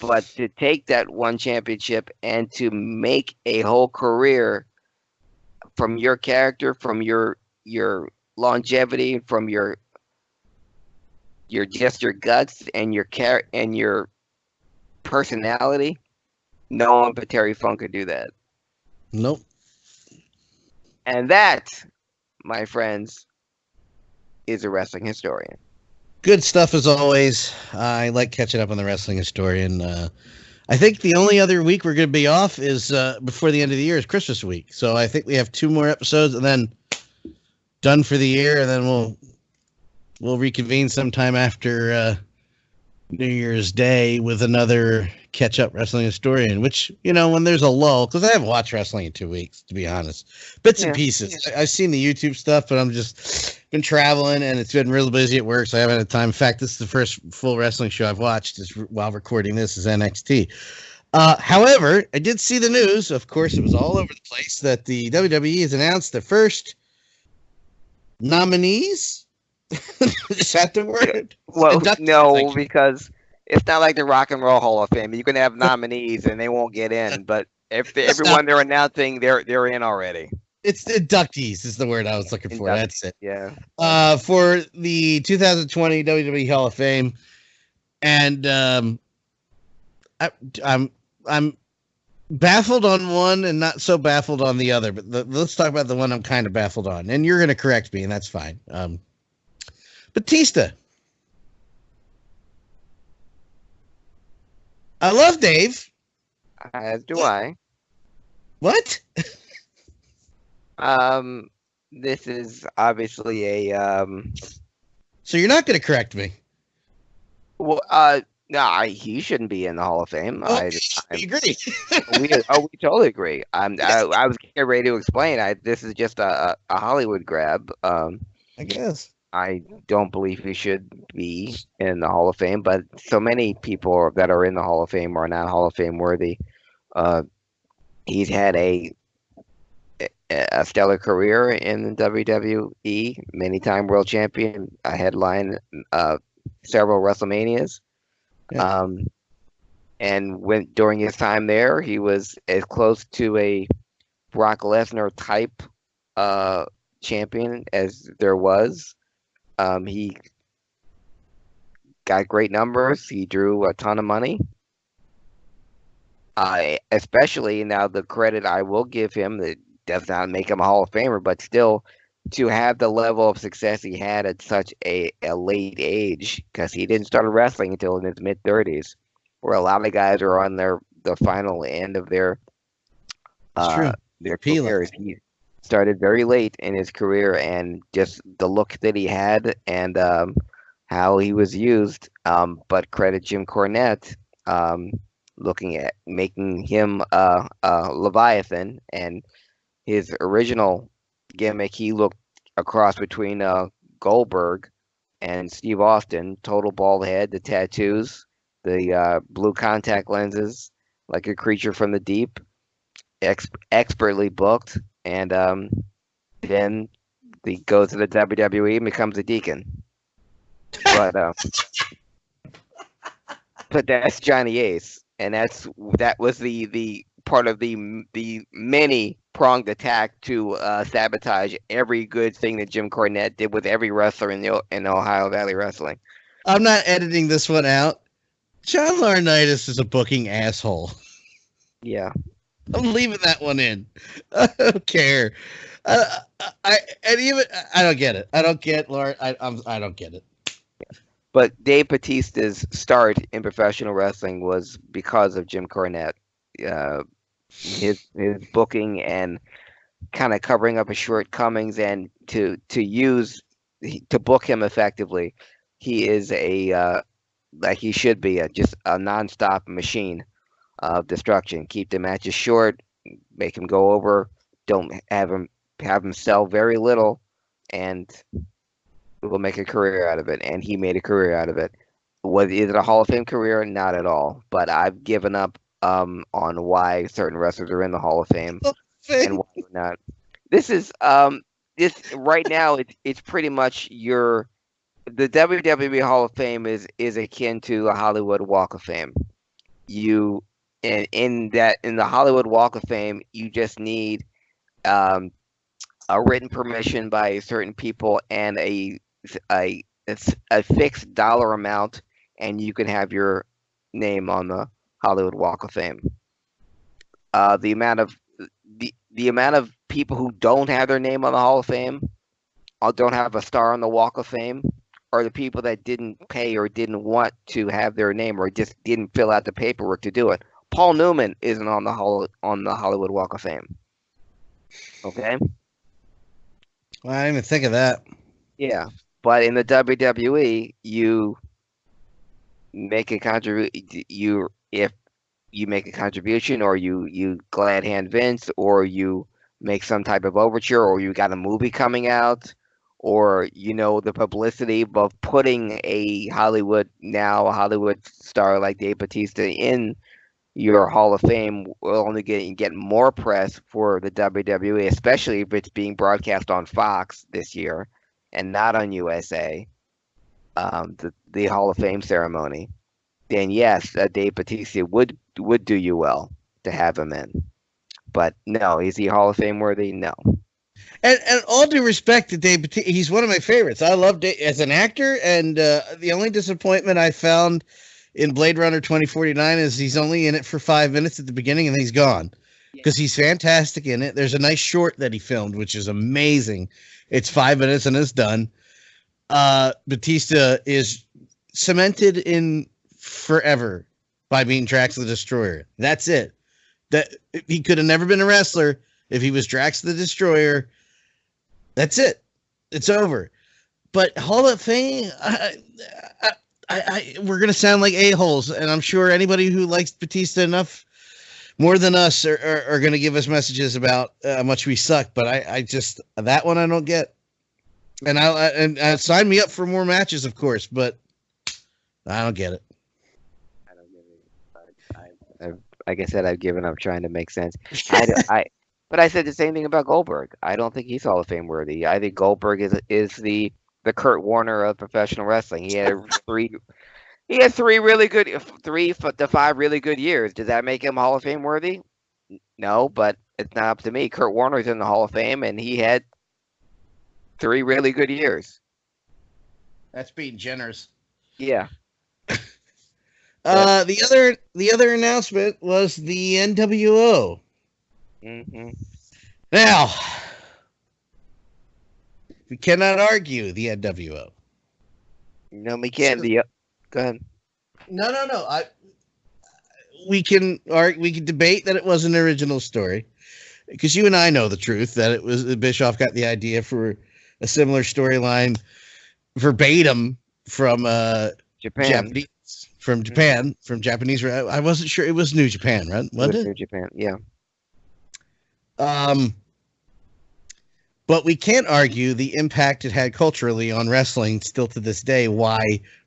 But to take that one championship and to make a whole career from your character, from your longevity, from your guts and your personality, no one but Terry Funk could do that. Nope. And that, my friends, is a wrestling historian. Good stuff as always. I like catching up on the Wrestling Historian. I think the only other week we're going to be off is before the end of the year is Christmas week. So I think we have 2 more episodes and then done for the year, and then we'll reconvene sometime after New Year's Day with another catch-up Wrestling Historian, which, when there's a lull, because I haven't watched wrestling in 2 weeks, to be honest. Bits and pieces. Yeah. I've seen the YouTube stuff, but I'm just been traveling, and it's been real busy at work, so I haven't had time. In fact, this is the first full wrestling show I've watched while recording this is NXT. However, I did see the news. Of course, it was all over the place that the WWE has announced the first nominees. Is that the word? Well, no, because it's not like the Rock and Roll Hall of Fame. You can have nominees and they won't get in, but if everyone they're announcing, they're in already. It's inductees is the word I was looking for. That's it. Yeah. For the 2020 WWE Hall of Fame, and I'm baffled on one and not so baffled on the other. But let's talk about the one I'm kind of baffled on, and you're going to correct me, and that's fine. Batista. I love Dave. As do I. What? This is obviously a So you're not going to correct me? Well, no, he shouldn't be in the Hall of Fame. Oh, I agree. we totally agree. I was getting ready to explain. This is just a Hollywood grab. I guess. I don't believe he should be in the Hall of Fame, but so many people that are in the Hall of Fame are not Hall of Fame worthy. He's had a stellar career in the WWE, many-time world champion, a headline several WrestleManias. Yeah. And during his time there, he was as close to a Brock Lesnar type champion as there was. He got great numbers. He drew a ton of money. Especially now, the credit I will give him, that does not make him a Hall of Famer, but still to have the level of success he had at such a late age, because he didn't start wrestling until in his mid-30s, where a lot of guys are on the final end of their careers. He started very late in his career, and just the look that he had and how he was used. But credit Jim Cornette, looking at making him a Leviathan, and his original gimmick, he looked a cross between Goldberg and Steve Austin. Total bald head, the tattoos, the blue contact lenses, like a creature from the deep. Expertly booked, and then he goes to the WWE and becomes a deacon. But that's Johnny Ace, and that was the part of the many pronged attack to sabotage every good thing that Jim Cornette did with every wrestler in Ohio Valley Wrestling. I'm not editing this one out. John Laurinaitis is a booking asshole. Yeah. I'm leaving that one in. I don't care. I don't get it. I don't get I don't get it. But Dave Batista's start in professional wrestling was because of Jim Cornette. His booking and kind of covering up his shortcomings, and to book him effectively. He is like he should be, just a nonstop machine of destruction. Keep the matches short, make him go over, don't have him sell very little, and we'll make a career out of it. And he made a career out of it. Is it a Hall of Fame career? Not at all. But I've given up on why certain wrestlers are in the Hall of Fame and why they're not. This is this right now. It's pretty much the WWE Hall of Fame is akin to the Hollywood Walk of Fame. In the Hollywood Walk of Fame, you just need a written permission by certain people and a fixed dollar amount, and you can have your name on the Hollywood Walk of Fame. The amount of people who don't have their name on the Hall of Fame don't have a star on the Walk of Fame are the people that didn't pay or didn't want to have their name or just didn't fill out the paperwork to do it. Paul Newman isn't on the Hollywood Walk of Fame. Okay? Well, I didn't even think of that. Yeah. But in the WWE, you make a if you make a contribution or you glad hand Vince or you make some type of overture or you got a movie coming out or the publicity of putting a Hollywood star like Dave Batista in your Hall of Fame will only get more press for the WWE, especially if it's being broadcast on Fox this year and not on USA, the Hall of Fame ceremony. Then yes, Dave Batista would do you well to have him in. But no, is he Hall of Fame worthy? No. And all due respect to Dave Batista, he's one of my favorites. I love Dave as an actor, and the only disappointment I found in Blade Runner 2049 is he's only in it for 5 minutes at the beginning and then he's gone. Because he's fantastic in it. There's a nice short that he filmed, which is amazing. It's 5 minutes and it's done. Batista is cemented in forever by being Drax the Destroyer. That's it. That he could have never been a wrestler if he was Drax the Destroyer. That's it. It's over. But Hall of Fame, we're gonna sound like a-holes, and I'm sure anybody who likes Batista enough more than us are gonna give us messages about how much we suck. But I just that one I don't get. And I sign me up for more matches, of course, but I don't get it. I don't get it. Like I said, I've given up trying to make sense. But I said the same thing about Goldberg. I don't think he's Hall of Fame worthy. I think Goldberg is the Kurt Warner of professional wrestling. He had three really good 3 to 5 really good years. Does that make him Hall of Fame worthy? No, but it's not up to me. Kurt Warner's in the Hall of Fame, and he had 3 really good years. That's being generous. Yeah. The other announcement was the NWO. Mm-hmm. Now, we cannot argue the NWO. No, we can't. Go ahead. No. We can debate that it was an original story, because you and I know the truth that it was Bischoff got the idea for a similar storyline verbatim from Japan. From Japanese. I wasn't sure it was New Japan, right? Wasn't it? New Japan, yeah. But we can't argue the impact it had culturally on wrestling still to this day, why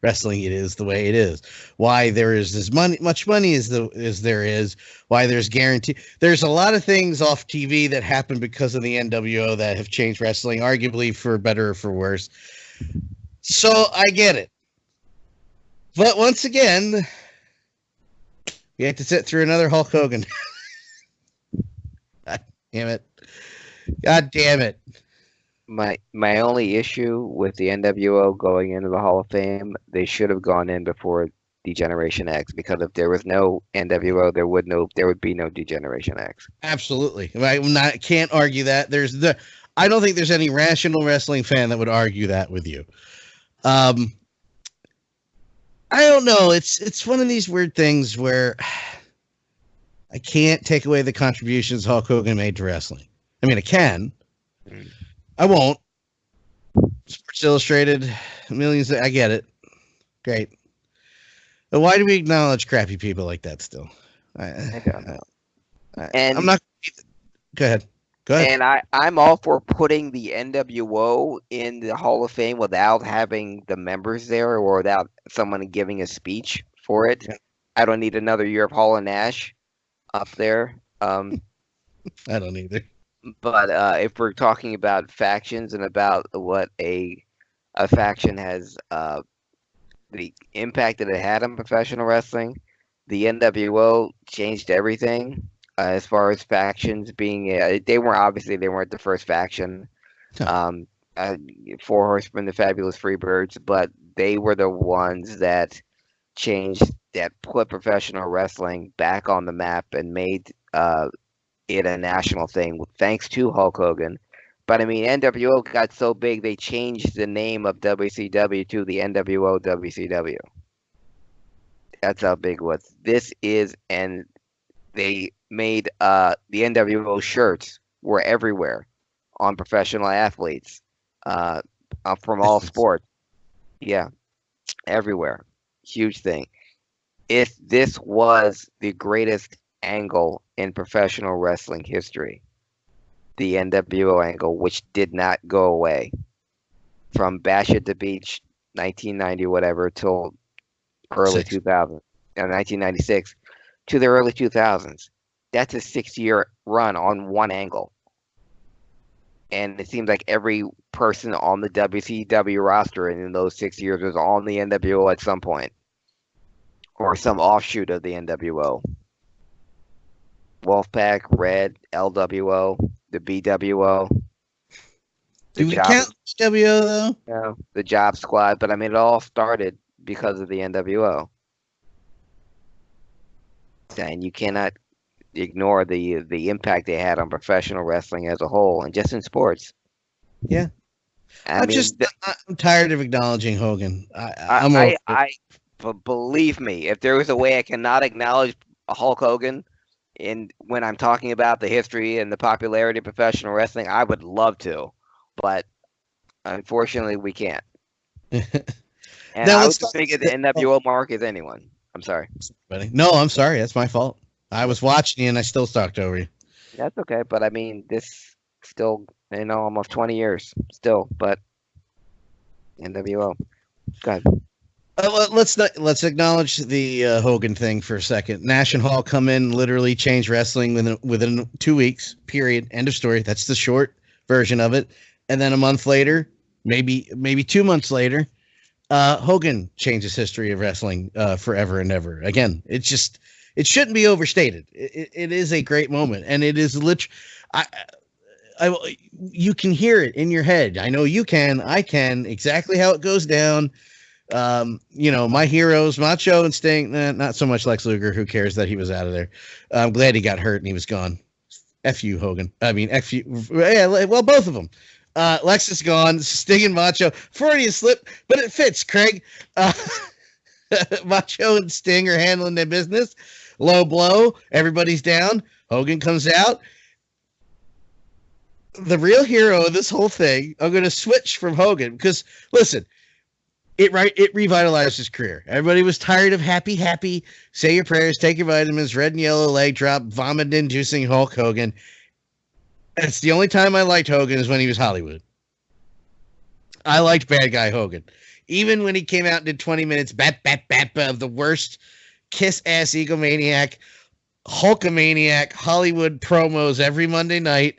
wrestling it is the way it is, why there is as much money as there is, why there's guarantee. There's a lot of things off TV that happen because of the NWO that have changed wrestling, arguably for better or for worse. So I get it. But once again, we have to sit through another Hulk Hogan. God damn it. God damn it. My only issue with the NWO going into the Hall of Fame, they should have gone in before D-Generation X, because if there was no NWO, there would be no D-Generation X. Absolutely. I can't argue that. I don't think there's any rational wrestling fan that would argue that with you. I don't know. It's one of these weird things where I can't take away the contributions Hulk Hogan made to wrestling. I mean, I can. I won't. Sports Illustrated, millions. I get it. Great. But why do we acknowledge crappy people like that still? I don't know. I'm not. Go ahead. And I'm all for putting the NWO in the Hall of Fame without having the members there or without someone giving a speech for it. Yeah. I don't need another year of Hall and Nash up there. I don't either. But if we're talking about factions and about what a faction has, the impact that it had on professional wrestling, the NWO changed everything. As far as factions being, they weren't the first faction. Four Horsemen, the Fabulous Freebirds, but they were the ones that put professional wrestling back on the map and made it a national thing, thanks to Hulk Hogan. But I mean, NWO got so big they changed the name of WCW to the NWO WCW. That's how big it was. This is, and they made the NWO shirts were everywhere on professional athletes from all sports. Yeah, everywhere. Huge thing. If this was the greatest angle in professional wrestling history, the NWO angle, which did not go away from Bash at the Beach, 1990 whatever, till early 2000, 1996 to the early 2000s. That's a 6-year run on one angle. And it seems like every person on the WCW roster in those 6 years was on the NWO at some point, or some offshoot of the NWO. Wolfpack, Red, LWO, the BWO. Do we count WO though? No, the Job Squad, but I mean, it all started because of the NWO. And you cannot ignore the impact they had on professional wrestling as a whole, and just in sports. Yeah, I'm tired of acknowledging Hogan. But believe me, if there was a way I cannot acknowledge Hulk Hogan when I'm talking about the history and the popularity of professional wrestling, I would love to, but unfortunately, we can't. And now I was thinking the NWO mark is anyone. I'm sorry. No, I'm sorry. That's my fault. I was watching you and I still talked over you. That's okay, but I mean, this still, almost 20 years still, but NWO. Go ahead. Let's acknowledge the Hogan thing for a second. Nash and Hall come in, literally change wrestling within 2 weeks. Period. End of story. That's the short version of it. And then a month later, maybe 2 months later, Hogan changes history of wrestling forever and ever. Again, it shouldn't be overstated. It is a great moment, and it is you can hear it in your head. I know you can. I can. Exactly how it goes down. My heroes, Macho and Sting. Not so much Lex Luger. Who cares that he was out of there? I'm glad he got hurt and he was gone. F you, Hogan. I mean, F you. Yeah, well, both of them. Lex is gone. Sting and Macho. Freudian slip, but it fits, Craig. Macho and Sting are handling their business. Low blow. Everybody's down. Hogan comes out. The real hero of this whole thing, I'm going to switch from Hogan because, listen, it revitalized his career. Everybody was tired of happy, say your prayers, take your vitamins, red and yellow leg drop, vomit-inducing Hulk Hogan. It's the only time I liked Hogan is when he was Hollywood. I liked bad guy Hogan. Even when he came out and did 20 minutes of the worst kiss-ass egomaniac, Hulkamaniac Hollywood promos every Monday night,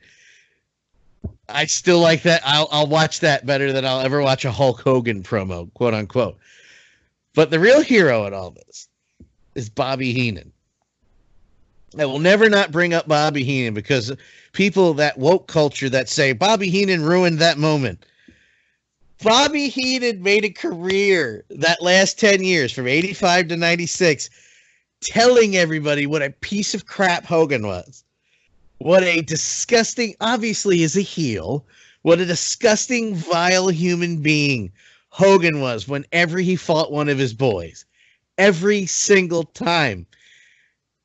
I still like that. I'll watch that better than I'll ever watch a Hulk Hogan promo, quote unquote. But the real hero in all this is Bobby Heenan. I will never not bring up Bobby Heenan because people, that woke culture that say Bobby Heenan ruined that moment. Bobby Heenan made a career that last 10 years from 85 to 96 telling everybody what a piece of crap Hogan was. What a disgusting, obviously is a heel, what a disgusting, vile human being Hogan was whenever he fought one of his boys. Every single time.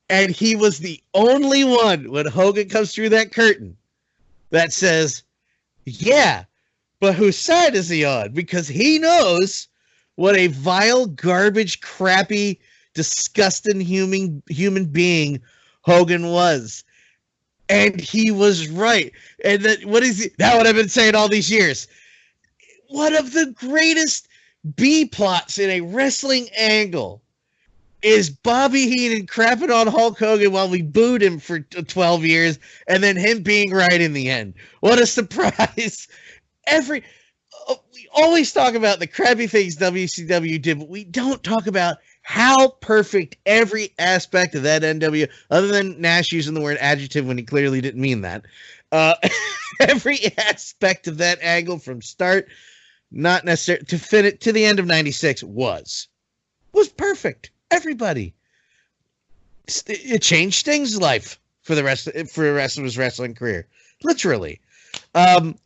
And he was the only one, when Hogan comes through that curtain, that says, yeah, but whose side is he on? Because he knows what a vile, garbage, crappy, disgusting human being Hogan was. And he was right. And that, what I've been saying all these years. One of the greatest B plots in a wrestling angle is Bobby Heenan crapping on Hulk Hogan while we booed him for 12 years, and then him being right in the end. What a surprise. We always talk about the crappy things WCW did, but we don't talk about how perfect every aspect of that NWO, other than Nash using the word adjective when he clearly didn't mean that. Every aspect of that angle from start, not necessarily to fit it to the end of 96 was perfect. Everybody. It changed Sting's life for the rest of his wrestling career. Literally.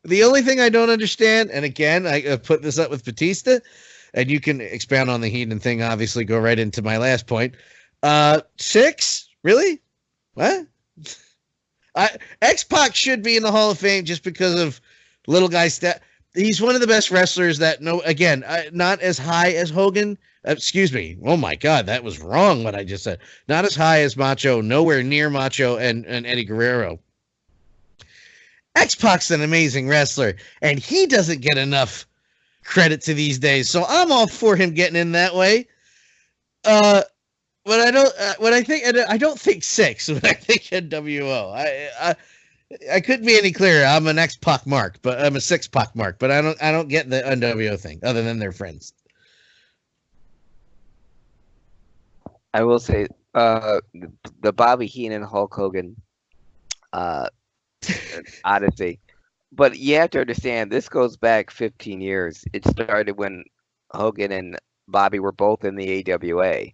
The only thing I don't understand, and again, I put this up with Batista, and you can expound on the Heenan thing, obviously, go right into my last point. 6? Really? What? X-Pac should be in the Hall of Fame just because of little guy he's one of the best wrestlers that not as high as Hogan. Excuse me. Oh my God, that was wrong what I just said. Not as high as Macho, nowhere near Macho and Eddie Guerrero. X-Pac's an amazing wrestler, and he doesn't get enough credit to these days. So I'm all for him getting in that way. But I don't think 6 when I think NWO. I couldn't be any clearer. I'm an X-Pac mark, but I'm a 6-Pac mark, but I don't get the NWO thing other than they're friends. I will say, the Bobby Heenan Hulk Hogan odyssey, but you have to understand this goes back 15 years. It started when Hogan and Bobby were both in the AWA.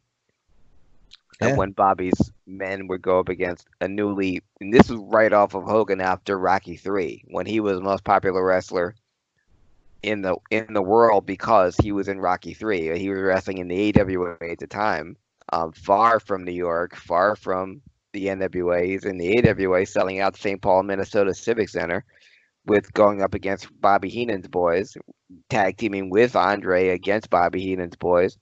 And when Bobby's men would go up against and this was right off of Hogan after Rocky 3, when he was the most popular wrestler in the world because he was in Rocky 3. He was wrestling in the AWA at the time, far from New York, far from the NWA. He's in the AWA selling out St. Paul, Minnesota Civic Center, with going up against Bobby Heenan's boys, tag teaming with Andre against Bobby Heenan's boys,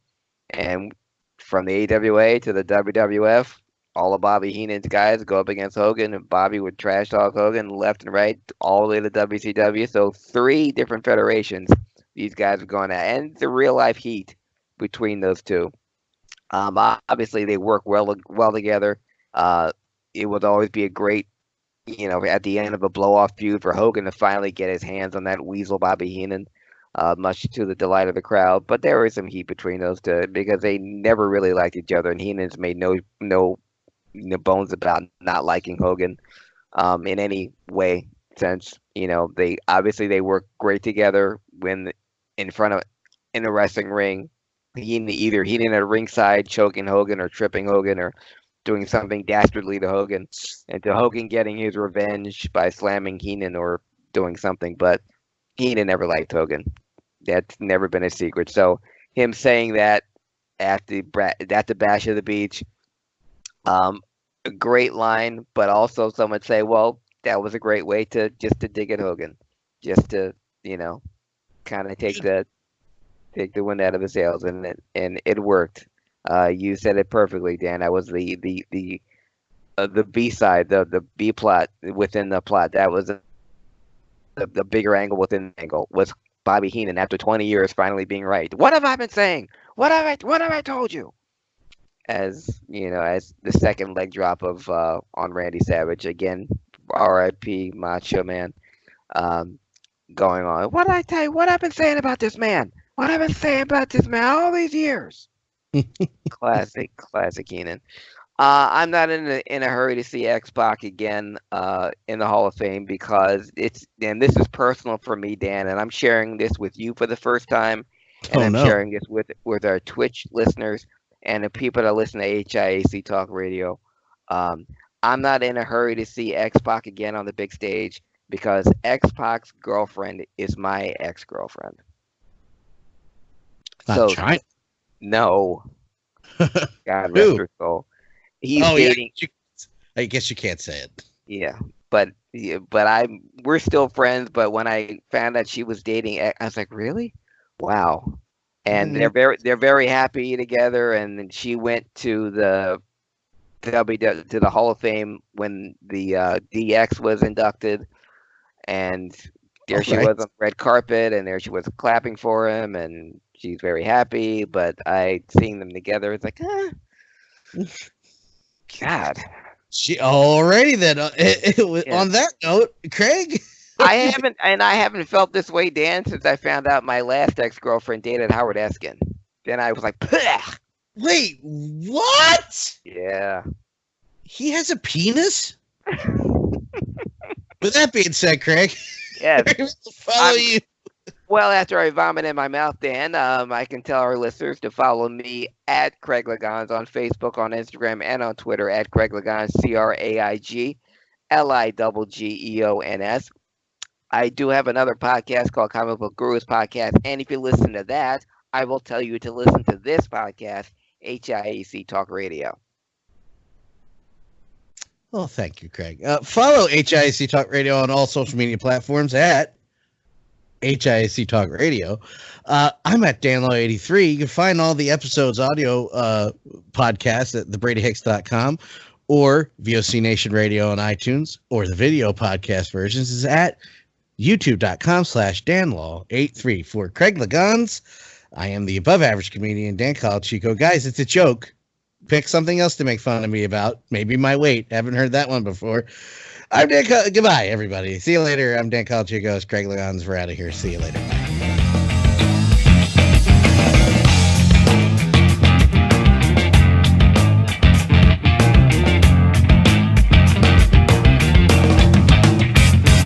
and from the AWA to the WWF, all of Bobby Heenan's guys go up against Hogan, and Bobby would trash talk Hogan left and right, all the way to WCW. So 3 different federations these guys are going at, and the real life heat between those two. Obviously, they work well together. It would always be a great, at the end of a blow-off feud for Hogan to finally get his hands on that weasel Bobby Heenan. Much to the delight of the crowd, but there was some heat between those two because they never really liked each other, and Heenan's made no bones about not liking Hogan in any way. Since they work great together when in a wrestling ring. Either Heenan at ringside choking Hogan or tripping Hogan or doing something dastardly to Hogan, and to Hogan getting his revenge by slamming Heenan or doing something, but Heenan never liked Hogan. That's never been a secret. So him saying that at the Bash of the Beach, a great line, but also some would say, well, that was a great way to dig at Hogan, just to kind of take the wind out of his sails, and it worked. You said it perfectly, Dan. That was the B side, the B plot within the plot. That was the bigger angle within the angle was Bobby Heenan after 20 years finally being right. What have I been saying? What have I told you? As as the second leg drop of on Randy Savage again, R.I.P. Macho Man, going on. What did I tell you? What I've been saying about this man? What I've been saying about this man all these years? Classic Heenan. I'm not in a hurry to see X-Pac again in the Hall of Fame because this is personal for me, Dan, and I'm sharing this with you for the first time, and sharing this with our Twitch listeners and the people that listen to HIAC Talk Radio. I'm not in a hurry to see X-Pac again on the big stage because X-Pac's girlfriend is my ex-girlfriend. Not China? No. God rest her soul. He's dating. Yeah. I guess you can't say it. Yeah, but we're still friends. But when I found out she was dating, I was like, really? Wow. And they're very happy together. And then she went to the Hall of Fame when the DX was inducted, and there she was on the red carpet, and there she was clapping for him, and she's very happy. But seeing them together, it's like, God. Alrighty then. On that note, Craig, I haven't felt this way, Dan, since I found out my last ex-girlfriend dated Howard Eskin. Then I was like, Pah! Wait, what? Yeah. He has a penis? With that being said, Craig, yes, follow you. Well, after I vomit in my mouth, Dan, I can tell our listeners to follow me at Craig Lagans on Facebook, on Instagram, and on Twitter at Craig Lagans, CraigLigeons. I do have another podcast called Comic Book Gurus Podcast, and if you listen to that, I will tell you to listen to this podcast, HIAC Talk Radio. Well, thank you, Craig. Follow HIAC Talk Radio on all social media platforms at HIAC Talk Radio. I'm at DanLaw83. You can find all the episodes audio podcasts at thebradyhicks.com or VOC Nation Radio on iTunes, or the video podcast versions is at youtube.com/DanLaw83. For Craig Lagans, I am the above average comedian Dan Calachico. Guys, it's a joke. Pick something else to make fun of me about. Maybe my weight. Haven't heard that one before. I'm Dan. Goodbye, everybody. See you later. I'm Dan Calachico. It's Craig Lagans. We're out of here. See you later.